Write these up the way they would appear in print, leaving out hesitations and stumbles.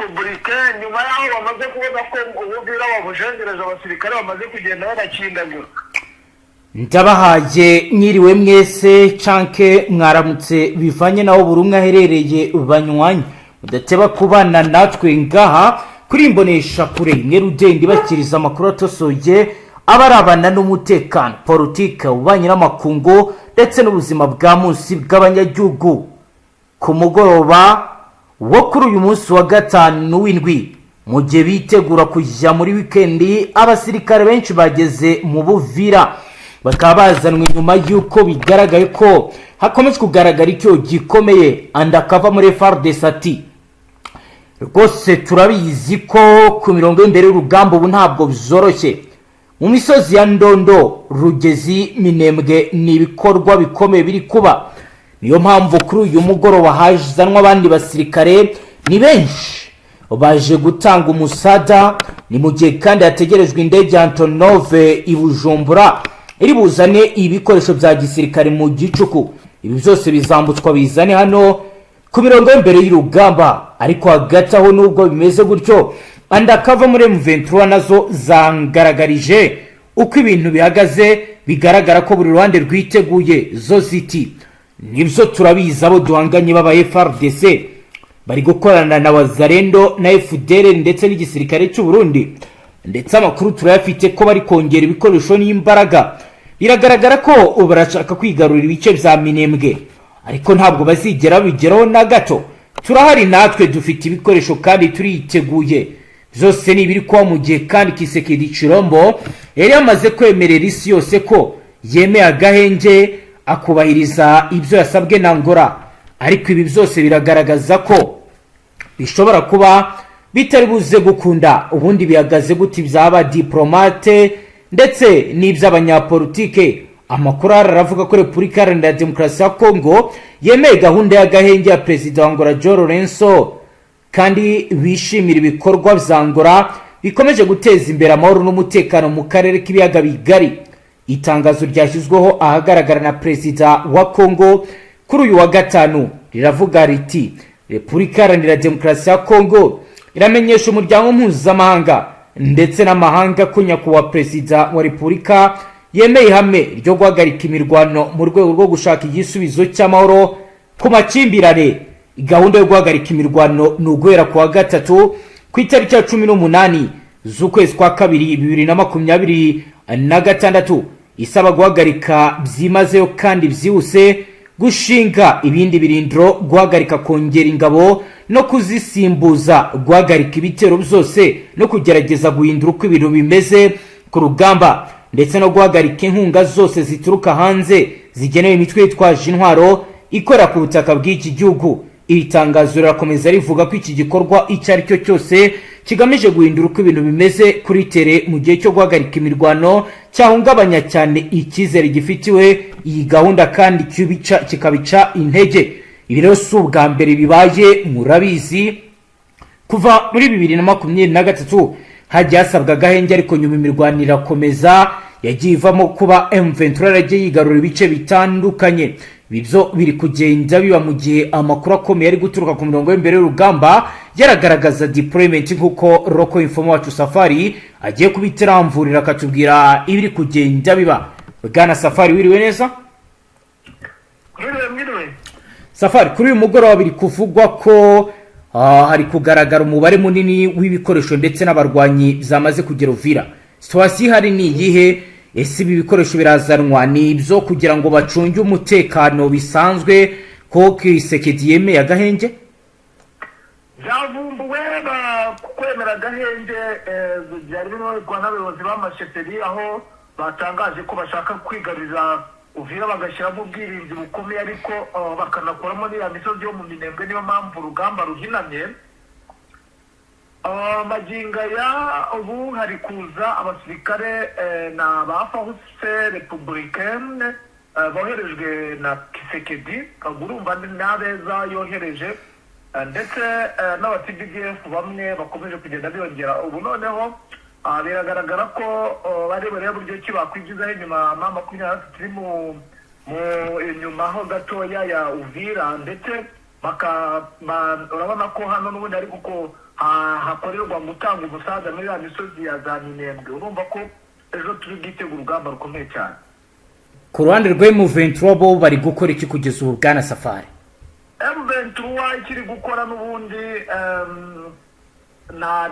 Republike nyuma yaho bamaze kubona ko ububwira wabujengereje abasirikare bamaze kugenda babakindagura. Ndabahaye mwiriwe mwese canke mwaramutse bivanye naho buri umwe aherereye banywanyi mudateba kubana natwe ngaha kuri imbonesha kure imwe rudende bakiriza amakuru atosoye abarabana n'umutekano politike ubanye n'amakungu ndetse n'ubuzima bwa munsi bw'abanyagihugu. Ku mugoroba wo kuri uyu munsi wa gatanu w'indwi mu gihe bitegura kujya muri wikendi, abasirikare benshi bageze mu Buvira bakaba bazanwe nyuma y'uko bigaragaye ko hakomeje kugaragara icyo gikomeye andakava muri FARDC ati rwose turabizi ko ku mirongo y'imbere y'urugamba ubu ntabwo bizoroshye. Mu misozi ya Ndondo, Rugezi, Minembwe ni ibikorwa bikomeye biri kuba. Niyo mpamvu kuri uyu mugoroba hazanwa abandi basirikare ni benshi baje gutanga umusada. Ni mu gihe kandi hategerejwe indege Antonov i Bujumbura iri buzane ibikoresho bya gisirikare mu gicuku. Ibi byose bizambutswa bizane hano ku mirongo y'imbere y'urugamba. Ariko hagati aho nubwo bimeze gutyo, andakava muri M23 nazo zangaragarije uko ibintu bihagaze. Bigaragara ko buri ruhande rwiteguye. Zo ziti nibyo turabizi abo duhanganye baba FARDC bari gukorana na Wazalendo na FDLR ndetse n'igisirikare cy'u Burundi, ndetse amakuru turayafite ko bari kongera ibikoresho n'imbaraga. Biragaragara ko barashaka kwigarurira ibice bya Minembwe, ariko ntabwo bazigera bigeraho na gato. Turahari natwe dufite ibikoresho kandi turiteguye. Byose ni biri kwa mu gihe kandi Kisekedi Chirombo yari yamaze kwemerera isi yose ko yemeye agahenge akubahiriza ibyo yasabwe na Angola. Ariko ibi byose biragaragaza ko bishobora kuba bitari buze gukunda. Ubundi bihagaze guti byaba diplomate ndetse n'iby'abanyapolitike. Amakuru aravuga ko Repubulika Iharanira Demokarasi ya Kongo yemeye gahunda y'agahenge ya Perezida wa Angola João Lourenço kandi bishimira ibikorwa bya Angola bikomeje guteza imbere amahoro n'umutekano mu karere k'ibiyaga bigari. Itangazo ryashyizweho ahagaragara na Perezida wa Kongo kuri uyu wa gatanu riravuga riti Repubulika Iharanira Demokarasi ya Kongo iramenyesha umuryango mpuzamahanga ndetse n'amahanga ko nyakubahwa Perezida wa Repubulika yemeye ihame ryo guhagarika imirwano mu rwego rwo gushaka igisubizo cy'amahoro ku makimbirane. Gahunda yo guhagarika imirwano ni uguhera ku wa gatatu ku itariki ya 18 z'ukwezi kwa kabiri 2026, isaba guhagarika byimazeyo kandi byihuse, gushinga ibindi birindiro, guhagarika kongera ingabo no kuzisimbuza, guhagarika ibitero byose no kugerageza guhindura uko ibintu bimeze ku rugamba, ndetse no guhagarika inkunga zose zituruka hanze zigenewe imitwe yitwaje intwaro ikora ku butaka bw'iki gihugu. Iri tangazo rirakomeza rivuga ko iki gikorwa icyo ari cyo cyose kigamije guhindura uko ibintu bimeze kuri tere mu gihe cyo guhagarika imirwano cyahungabanya cyane icyizere gifitiwe iyi gahunda kandi kikabica intege. Ibi rero si ubwa mbere bibaye, murabizi kuva muri 2023 hajya hasabwa agahenge, ariko nyuma imirwano irakomeza yagiye ivamo kuba M23 yagiye yigarura ibice bitandukanye. Ibyo biri kugenda biba mu gihe amakuru akomeye ari guturuka ku mirongo y'imbere y'urugamba yaragaragaza deployment nk'uko Roko Informo wacu Safari agiye kubitiramvurira akatubwira ibiri kugenda biba. Bwana Safari, wiriwe neza? Mwiriwe. Safari, kuri uyu mugoroba biri kuvugwa ko hari kugaragara umubare munini w'ibikoresho ndetse n'abarwanyi byamaze kugera Uvira. Situation hari ni iyihe? Ese ibi bikoresho birazanwa ni ibyo kugira ngo bacunge umutekano bisanzwe ko Kisekedi yemeye agahenge? Byavumbuwe kwemera agahenge byari binozwa n'abayobozi b'amasheferi, aho batangaje ko bashaka kwigarurira Uvira bagashyiramo ubwirinzi bukomeye, ariko bakanakuramo n'iya misozi yo mu Minembwe. Niyo mpamvu urugamba ruhinamye. Maginga ya ubu hari kuza abasirikare na ba Force Republicaine boherejwe na Kisekedi. Urumva n'abeza yohereje ndetse n'aba-TDF bamwe bakomeje kugenda biyongera. Ubu noneho biragaragara ko bari bareba buryo ki bakwigizaho inyuma mama 20 turi mu inyuma ho gatoya ya Uvira, ndetse urabona ko hano n'ubundi ariko ko hakorerwa gutanga umusaza muri ya misozi ya za Minembwe. Urumva ko ejo turi bwitegura urugamba rukomeye cyane. ku ruhande rw'M23 bo bari gukora iki kugeza ubu bwana Safari? M23 ikiri gukora n'ubundi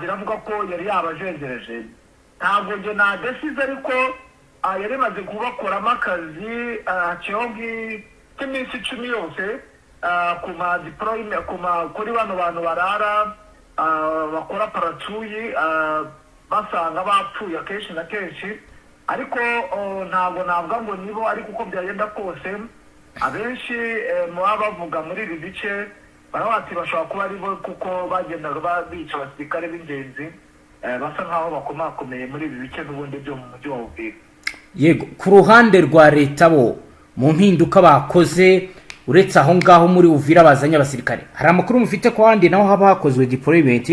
biravuga ko yari yabajengereje, ntabwo nge nadesize, ariko yari maze kubakoramo akazi k'iminsi 10 yose ku ma deployment kuri bano bantu barara bakora paratuyi basanga bapfuye akenshi na kenshi, ariko ntabwo navuga ngo nibo, ariko uko byagenda kose abenshi mu bavuga muri ibi bice barabati bashobora kuba ari bo, kuko bagendaga bica abasirikare b'ingenzi basa nkaho bakomakomeye muri ibi bice n'ubundi byo mu mujyi wa Uvira. Yego, ku ruhande rwa leta bo mu mpinduka bakoze uretse aho ngaho muri Uvira bazanye abasirikare, hari amakuru mufite ko handi naho haba hakozwe deployment?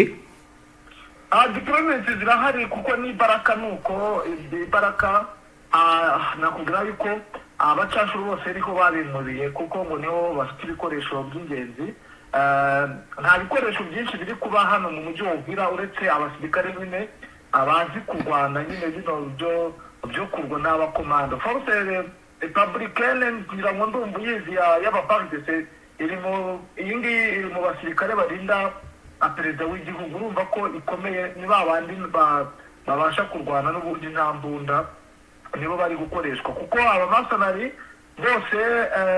Deployment zirahari kuko ni Baraka, nuko Baraka nakubwira yuko abacashuru bose ariko babinuriye, kuko ngo niho bafite ibikoresho by'ingenzi. Nta bikoresho byinshi biri kuba hano mu mujyi wa Uvira uretse abasirikare nyine abazi kurwana nyine bino byo kurwa n'abakomando. Force républicaine ngira ngo ndumva uyizi y'abapartise iri mu basirikare barinda perezida w'igihugu. Urumva ko ikomeye, ni babandi babasha kurwana n'ubundi nta mbunda, nibo bari gukoreshwa, kuko abamasonari bose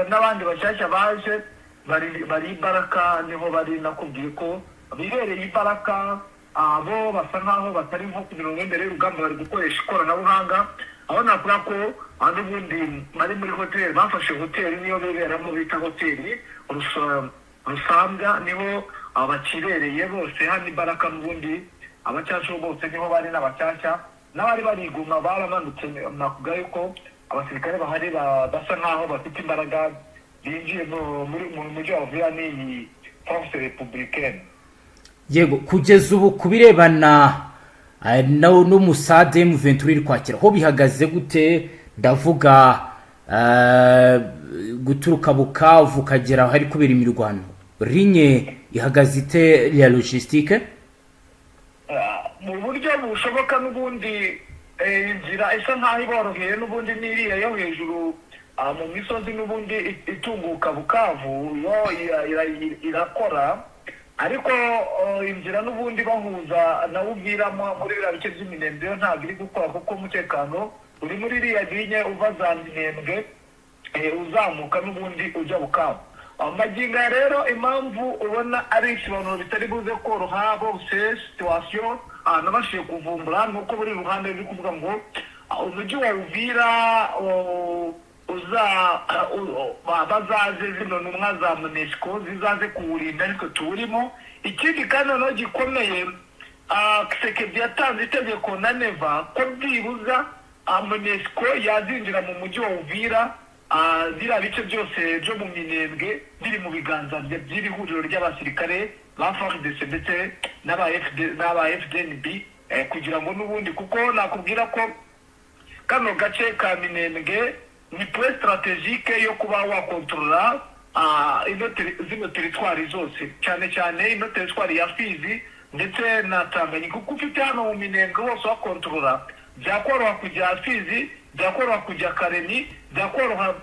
n'abandi bashyashya baje bari Baraka, niho bari nakubwiye ko bibereye Baraka. Abo basa nkaho batari nko ku mirongo imbere y'urugamba, bari gukoresha ikoranabuhanga. aho navuga ko n'ubundi bari muri hoteli, bafashe hoteli niyo biberamo bita hoteli Rusambya, niho abakibereye bose hano Baraka. N'ubundi abacyasha bose niho bari n'abacyashya n'abari bariguma baramanutse. nakuga yuko abasirikare bahari basa nkaho bafite imbaraga, binjiye mu mujyi wa Uvira n'iyi force républicaine. Yego, kugeza ubu kubirebana n'umusade M23 iri kwakira ho bihagaze gute? Ndavuga guturuka Bukavu ukagera hari kubera imirwano, rinye ihagaze ite ya logistique? Mu buryo bushoboka n'ubundi inzira isa nkaho iboroheye, n'ubundi n'iriya yo hejuru mu misozi n'ubundi itunguka Bukavu yo irakora, ariko inzira n'ubundi bahuza na Uvira muri biriya bice by'Iminembwe yo ntabwo iri gukora, kuko umutekano uri muri iriya linye uva za Minembwe uzamuka n'ubundi ujya Bukavu. Amaginga rero impamvu ubona ari ikibanuro bitari buze koroha bose situation nabashije kuvumbura nuko buri ruhande ruri kuvuga ngo umujyi wa Uvira bazaze zino ntumwa za MONUSCO zizaze kuwurinda, ariko tuwurimo. Ikindi kandi noneho gikomeye, Kisekedi yatanze itegeko na Neva ko byibuza MONUSCO yazinjira mu mujyi wa Uvira, ziriya bice byose byo mu Minembwe biri mu biganza by'iri huriro ry'abasirikare ba FARDC ndetse n'aba FDNB, kugira ngo n'ubundi, kuko nakubwira ko kano gace ka Minembwe ni point strategique yo kuba wakontrola zino teritwari zose, cyane cyane ino teritwari ya Fizi ndetse na Tanganyika. Kuko ufite hano mu Minembwe hose wakontrola, byakoroha kujya Fizi, byakoroha kujya Karemi, byakoroha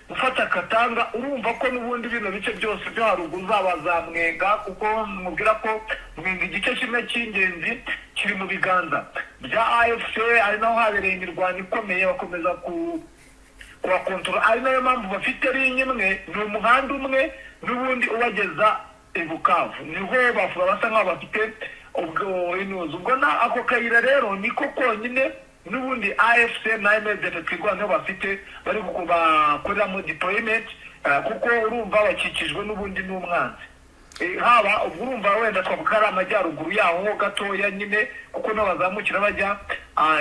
gufata Katanga. Urumva ko n'ubundi bino bice byose byo haruguru za Mwenga, kuko mubwira ko Mwenga igice kimwe cy'ingenzi kiri mu biganza bya AFC, ari naho habereye imirwano ikomeye, bakomeza kubakontrola. Ari nayo mpamvu bafite linye imwe, ni umuhanda umwe n'ubundi ubageza i Bukavu, niho bavuga basa nk'aho bafite ubwo inuzi. Ubwo ako kayira rero niko konyine n'ubundi AFC na M23 niho bafite bari bakoreramo deployment, kuko urumva bakikijwe n'ubundi n'umwanzi. Haba ubwo urumva wenda twavuga ari amajyaruguru yaho gatoya nyine, kuko no bazamukira bajya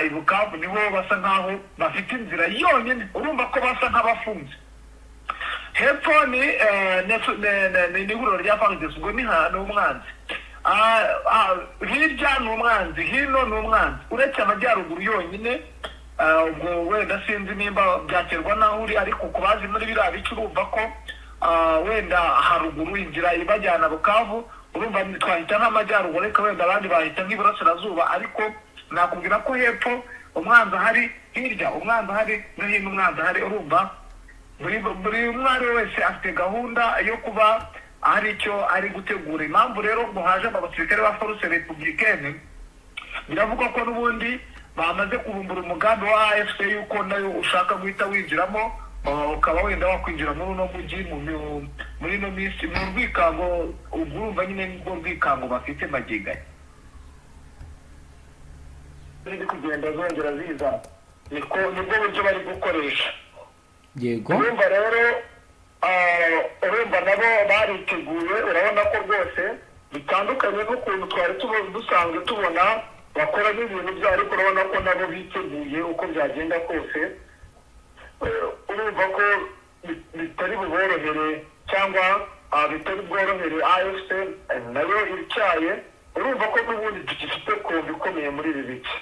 i Bukavu, niho basa nkaho bafite inzira yonyine. Urumva ko basa nk'abafunze. Hepfo ni ihuriro rya FARDC, ubwo ni umwanzi. Hirya ni umwanzi, hino ni umwanzi, uretse amajyaruguru yonyine. Ubwo wenda sinzi nimba byaterwa naho uri, ariko kubazi muri biriya bice urumva ko wenda haruguru inzira ibajyana Bukavu urumva twahita nk'amajyaruguru ariko wenda abandi bahita nk'iburasirazuba, ariko nakubwira ko hepfo umwanzi ahari, hirya umwanzi ahari, no hino umwanzi ahari. Urumva buri mwari wese afite gahunda yo kuba hari icyo ari gutegura. Impamvu rero ngo haje abasirikare ba force républicaine, biravuga ko n'ubundi bamaze kubumbura umugambi wa AFC yuko nayo ushaka guhita winjiramo, ukaba wenda wakwinjira muri uno mujyi muri ino minsi mu rwikango. urumva nyine nibwo rwikango bafite magiganye ziri kugenda zongera ziza, nibwo buryo bari gukoresha. yego urumva rero urumva nabo bariteguye, urabona ko rwose bitandukanye n'ukuntu twari dusanzwe tubona bakora n'ibintu byabo, ariko urabona ko nabo biteguye uko byagenda kose. urumva ko bitari buborohere cyangwa bitari bworohere AFC nayo icyaye. urumva ko n'ubundi dufite kombi ikomeye muri ibi bice.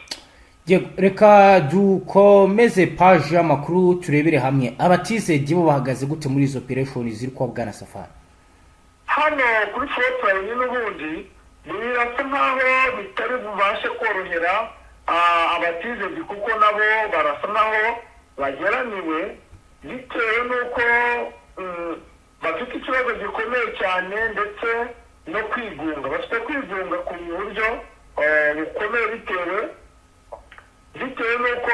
reka dukomeze paje y'amakuru turebere hamwe abatizedi bo bahagaze gute muri izo operation ziri kwa Bwana Safari. hano kuri frontline n'ubundi birasa nkaho bitari bubashe korohera abatizedi, kuko nabo barasa nkaho bageraniwe bitewe n'uko bafite ikibazo gikomeye cyane, ndetse no kwigunga. bafite kwigunga ku buryo bukomeye bitewe n'uko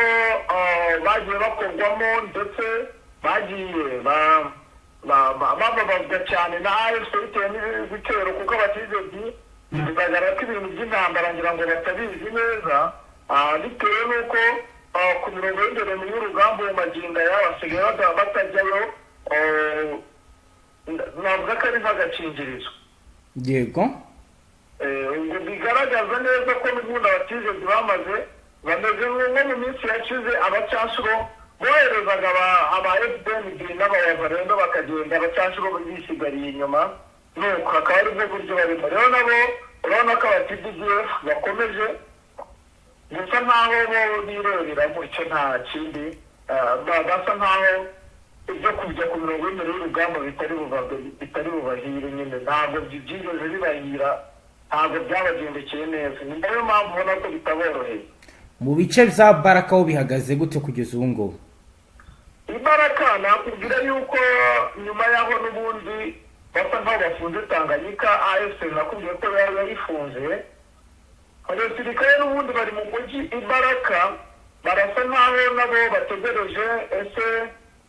bagiye bakorwamo, ndetse bagiye bababazwa cyane na AFC bitewe n'ibitero, kuko abatizedi bigaragara ko ibintu by'intambara ngira ngo batabizi neza, bitewe n'uko ku mirongo y'imbere y'urugamba mu magingo aya basigaye batajyayo. navuga ko ari nk'agakingirizo. yego ngo bigaragaza neza ko n'ubundi abatizedi bameze nko mu minsi yashize abacanshuro boherezaga aba FDND n'abayavarendo bakagenda, abacanshuro bisigariye inyuma, nuko hakaba ari bwo buryo barimo. rero nabo urabona ko aba-TDF bakomeje gusa nkaho bo bireberamo icyo nta kindi, basa nkaho ibyo kujya ku mirongo y'imbere y'urugamba bitari bubahire nyine, ntabwo byigeze bibahira, ntabwo byabagendekeye neza. ni nayo mpamvu ubona ko bitaboroheye. mu bice bya Baraka ho bihagaze gute kugeza ubu ngubu? Ibaraka nakubwira yuko nyuma yaho n'ubundi basa nkaho bafunze Tanganyika, AFC nakubwiye ko yayifunze. abasirikare n'ubundi bari mu mujyi Ibaraka, barasa nkaho nabo bategereje ese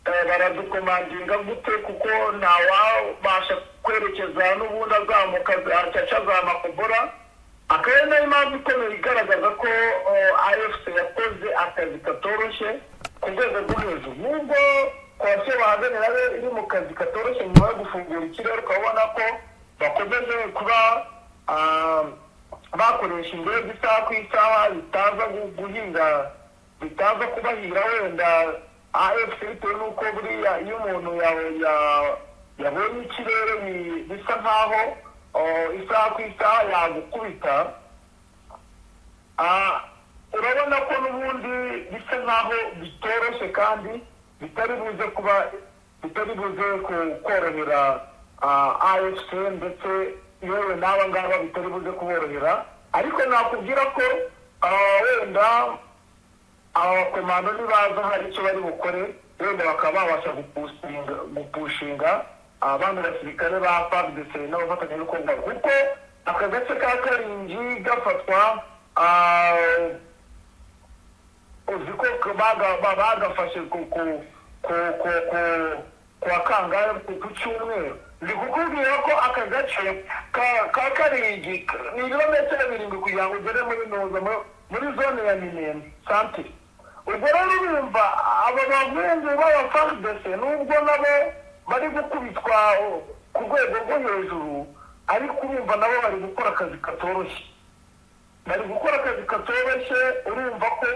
baradukomandinga gute, kuko ntawabasha kwerekeza n'ubundi azamuka acaca za Makobora. akaba nayo mpamvu ikomeye igaragaza ko AFC yakoze akazi katoroshye ku rwego rwo hejuru. nubwo komisiyo bahaganira iri mu kazi katoroshye nyuma yo gufungura ikirere, ukabona ko bakomeje kuba bakoresha indege isaha ku isaha bitaza kubahira wenda AFC, bitewe n'uko buriya iyo umuntu yabonye ikirere bisa nkaho isaha ku isaha yagukubita. urabona ko n'ubundi bisa nkaho bitoroshye kandi bitari buze korohera AFC, ndetse yewe n'aba ngaba bitari buze kuborohera. ariko nakubwira ko wenda abakomando nibaza hari icyo bari bukore, wenda bakaba babasha gupushinga abandi basirikare ba FARDC n'abafatanyabikorwa, kuko aka gace ka Karingi gafatwa, uzi ko bagafashe kuwa kangahe ku cyumweru. ndi kukubwira ko aka gace ka Karingi ni ibirometero 7 kugira ngo ugere muri zone ya Minembwe santere. ubwo rero urumva aba bahungu b'aba FARDC nubwo nabo bari gukubitwa ku rwego rwo hejuru, ariko urumva nabo bari gukora akazi katoroshye. urumva ko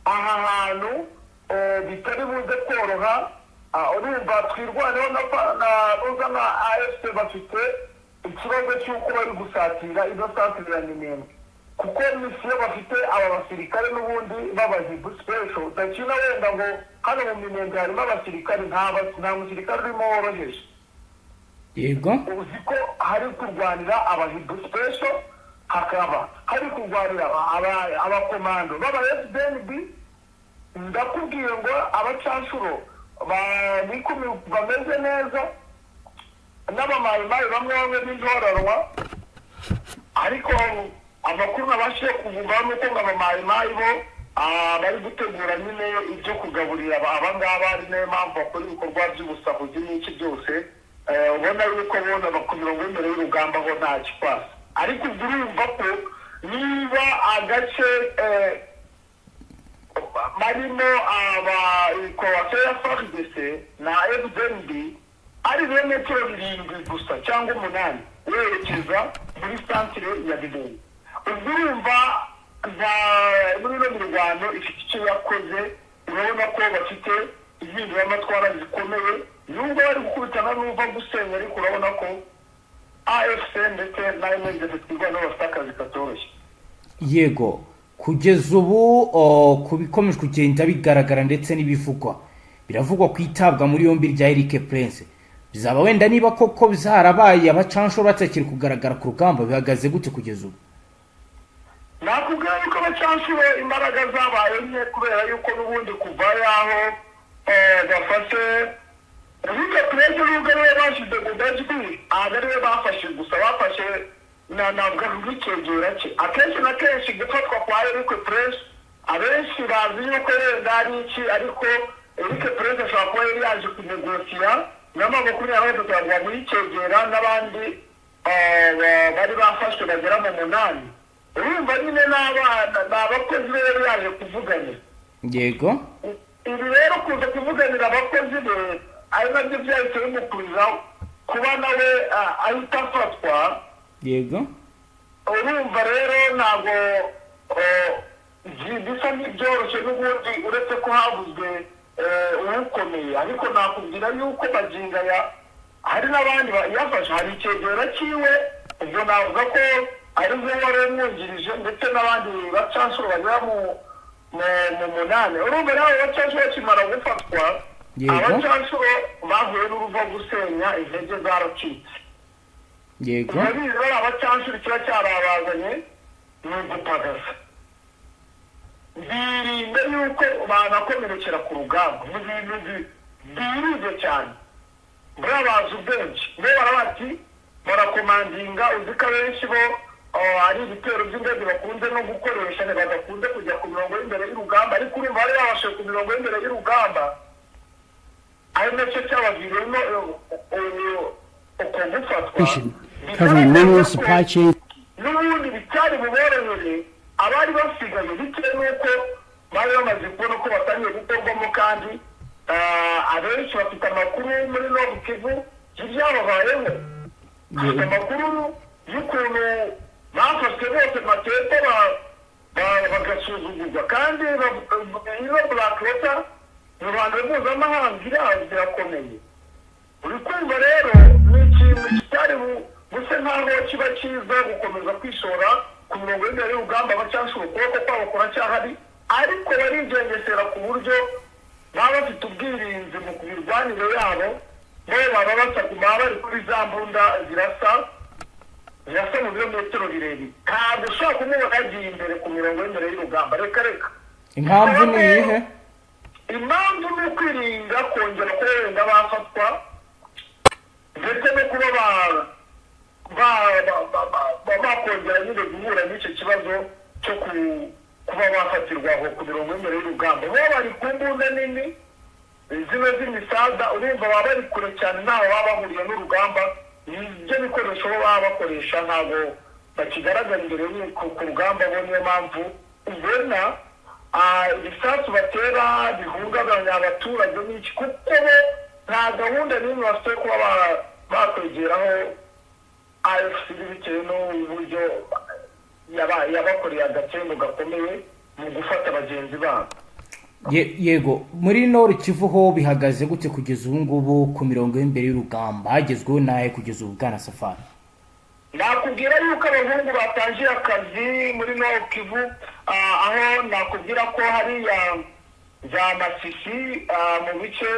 aha hantu bitari buze koroha. urumva twirwaneho na AFC bafite ikibazo cy'uko bari gusatira izo santere ya Minembwe, kuko misiyo bafite aba basirikare n'ubundi b'abazibu special. udakina wenda ngo hano mu Minembwe harimo abasirikare, nta musirikare urimo woroheje. yego uzi ko hari kurwanira abahibu special, hakaba hari kurwanira abakomando b'aba FDNB. Ndakubwiye ngo abacanshuro b'ikumi bameze neza n'abamayimayi bamwe b'intororwa, ariko amakuru nabashije kuvuga nuko ngo abamayimayi bo bari gutegura nyine ibyo kugaburira abangaba, ari nayo mpamvu bakora ibikorwa by'ubusahuzi n'iki byose. Ubona yuko bona bakumirongo imbere y'urugamba ho nta kikwasa, ariko ubwo urumva ko niba agace barimo abakowace ya FARDC na FDNB ari metero 7 gusa cyangwa 8 werekeza muri santire ya Bideni. Ubwo urumva muri no mirwano ifite icyo yakoze, urabona ko bafite impinduramatwara zikomeye, nubwo bari gukubitana n'uva gusenya, ariko urabona ko AFC ndetse na MNDF twigana bafite akazi katoroshye. Yego, kugeza ubu ku bikomeje kugenda bigaragara ndetse n'ibivugwa, biravugwa kwitabwa muri yombi rya Eric Prince. Bizaba wenda niba koko bizarabaye abacanshuro batakiri kugaragara ku rugamba, bihagaze gute kugeza ubu? Nakubwira yuko abacanshuro imbaraga zabaye nke, kubera yuko n'ubundi kuva yaho bafashe Eric Prince n'ubwo ariwe bashyize ku dajwi, ariwe bafashe gusa, bafashe navuga nk'icyegera cye. Akenshi na kenshi gufatwa kwa Eric Prince abenshi bazi yuko yenda ari iki, ariko Eric Prince ashobora kuba yari yaje kunegosiya n'amakuru yawe tukagwa muri cyegera n'abandi bari bafashwe bagera mu 8. Urumva nyine n'abakozi be yari yaje kuvugana. Yego, ibi rero kuza kuvuganira abakozi be ari nabyo byahise bimukuriza kuba nawe ahita afatwa. yego, urumva rero ntabwo bisa n'ibyoroshye n'ubundi, uretse ko havuzwe uwukomeye, ariko nakubwira yuko bagingaya hari n'abandi yafashe, hari icyegera cyiwe, ubwo navuga ko ari we wari umwungirije, ndetse n'abandi bacanshuro bagera mu 8. urumva rero abacanshuro bakimara gufatwa, abacanshuro bahuye n'uruva gusenya, intege zaracitse. yego, urabizi bari abacanshuro kiba cyarabazanye ni ugupagasa, birinde yuko banakomerekera ku rugamba mu bintu byiruje cyane. Buriya bazi ubwenge, bo barabati barakomandinga, uzi ko abenshi bo ari ibitero by'indege bakunze no gukoresha, badakunze kujya ku mirongo y'imbere y'urugamba, ariko urumva bari babashe ku mirongo y'imbere y'urugamba, ari nacyo cyabaviriyemo uko gufatwa. N'ubundi bitari buborohere abari basigaye, bitewe n'uko bari bamaze kubona ko batangiye gukorwamo, kandi abenshi bafite amakuru muri Nord Kivu y'ibyababayeho, bafite amakuru y'ukuntu bafashwe bose matete bagasuzugurwa, kandi iyo Black Water mu Rwanda mpuzamahanga zirakomeye. uri kumva rero ni ikintu kitari buse nkaho kiba cyiza gukomeza kwishora ku mirongo y'imbere y'urugamba, abacanshuro ukuboko kwabo kuracyahari, ariko barigengesera ku buryo baba bafite ubwirinzi mu kubirwanire yabo, bo baba basaguma bari kuri za mbunda zirasa mu birometero birebire. Ntabwo ushobora kumubona yagiye imbere ku mirongo y'imbere y'urugamba, reka. impamvu ni iyihe? Impamvu ni ukwirinda kongera ko wenda bafatwa, ndetse no kuba bakongera nyine guhura n'icyo kibazo cyo kuba bafatirwaho ku mirongo y'imbere y'urugamba. Bo bari ku mbunda nini zino z'imisaza, urumva baba bari kure cyane, ntaho baba bahuriye n'urugamba. Ibyo bikoresho bo baba bakoresha ntabwo bakigaragara imbere ku rugamba. Bo niyo mpamvu ubona ibisasu batera bihungabanya abaturage n'iki, kuko bo nta gahunda n'imwe bafite kuba bakwegeraho AFC, bitewe n'uburyo yabakoreye agatsemo gakomeye mu gufata bagenzi babo. Yego, muri Nord Kivu ho bihagaze gute kugeza ubu ngubu ku mirongo y'imbere y'urugamba? Hagezweho nahe kugeza ubu Bwana Safari? Nakubwira yuko abahungu batangiye akazi muri Nord Kivu, aho nakubwira ko hariya za Masisi mu bice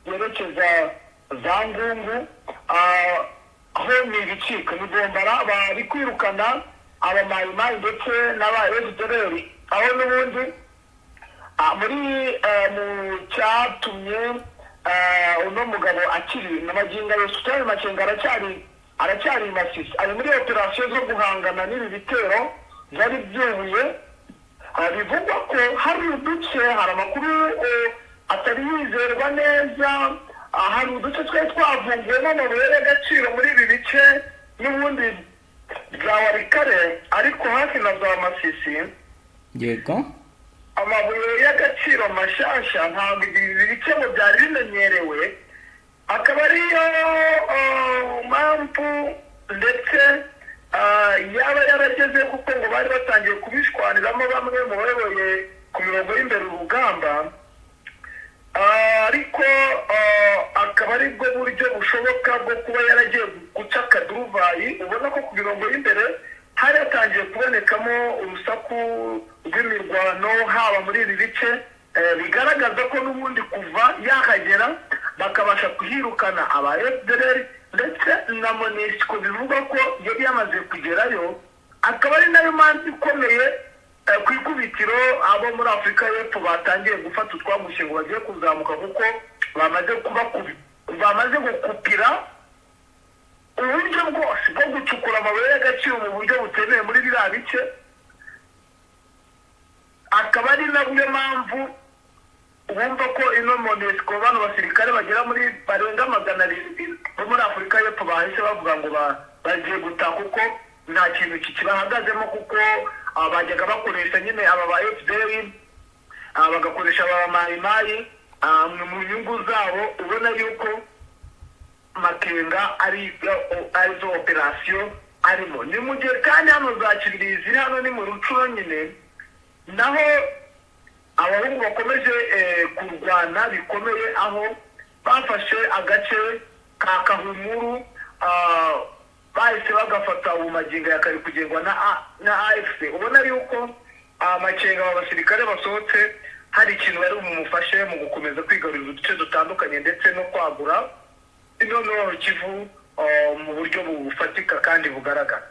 byerekeza za Ngungu, aho ni ibicika ni bombara bari kwirukana abamayimayi ndetse n'aba FDLR aho n'ubundi muri mu cyatumye uno mugabo akiri n'amaginga yose cyane makenga aracyari Masisi ari muri operasiyo zo guhangana n'ibi bitero byari byubuye bivugwa ko hari uduce hari amakuru atari yizerwa neza hari uduce twari twavumbuwemo amabuye y'agaciro muri ibi bice n'ubundi bya Warikare ariko hafi na za Masisi yego amabuye y'agaciro mashasha ntabwo ibi bice ngo byari bimenyerewe akaba ariyo mpamvu ndetse yaba yarageze kuko ngo bari batangiye kubishwaniramo bamwe mu bayoboye ku mirongo y'imbere urugamba ariko akaba ari bwo buryo bushoboka bwo kuba yaragiye guca akaduruvayi ubona ko ku mirongo y'imbere hari hatangiye kubonekamo urusaku rw'imirwano haba muri ibi bice bigaragaza ko n'ubundi kuva yahagera bakabasha kuhirukana aba FDLR ndetse na MONUSCO bivuga ko yari yamaze kugerayo akaba ari nayo mpamvu ikomeye ku ikubitiro abo muri Afurika y'Epfo batangiye gufata utwamushye ngo bagiye kuzamuka kuko bamaze gukupira uburyo bwose bwo gucukura amabuye y'agaciro mu buryo butemewe muri biriya bice akaba ari nayo mpamvu bumva ko ino MONUSCO bano basirikare bagera muri barenga 200 bo muri Afurika y'Epfo bahise bavuga ngo bagiye gutaha kuko nta kintu kibahagazemo kuko bajyaga bakoresha nyine aba ba FDLR bagakoresha aba mayimayi mu nyungu zabo ubona yuko Makenga ari zo operasiyo arimo ni mu gihe kandi hano za Kibirizi hano ni mu Rucuro nyine naho abahungu bakomeje kurwana bikomeye aho bafashe agace ka Kahumuru bahise bagafata ubu magingo yakari kugengwa na AFC ubona yuko Makenga abasirikare basohotse hari ikintu bari bumufashe mu gukomeza kwigarurira uduce dutandukanye ndetse no kwagura ino Kivu mu buryo bufatika kandi bugaragara.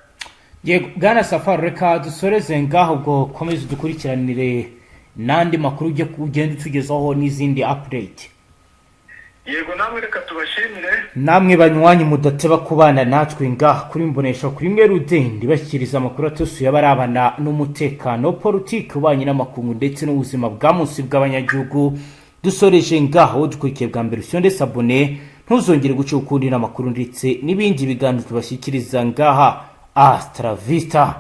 Yego Bwana Safari reka dusoreze ngaho ubwo komeze dukurikiranire n'andi makuru ujye kugenda utugezaho n'izindi update. Yego namwe reka tubashimire namwe banywanyi mudateba kubana natwe ngaha kuri mbonesha kuri mwe Rudendi bashyikiriza amakuru atusuye abarabana n'umutekano politiki ubanye n'amakungu ndetse n'ubuzima bwa munsi bw'abanyagihugu dusoreje ngaho dukurikiye bwa mbere usonde sabone ntuzongere guca ukundi n'amakuru ndetse n'ibindi biganiro tubashyikiriza ngaha Astra Vista.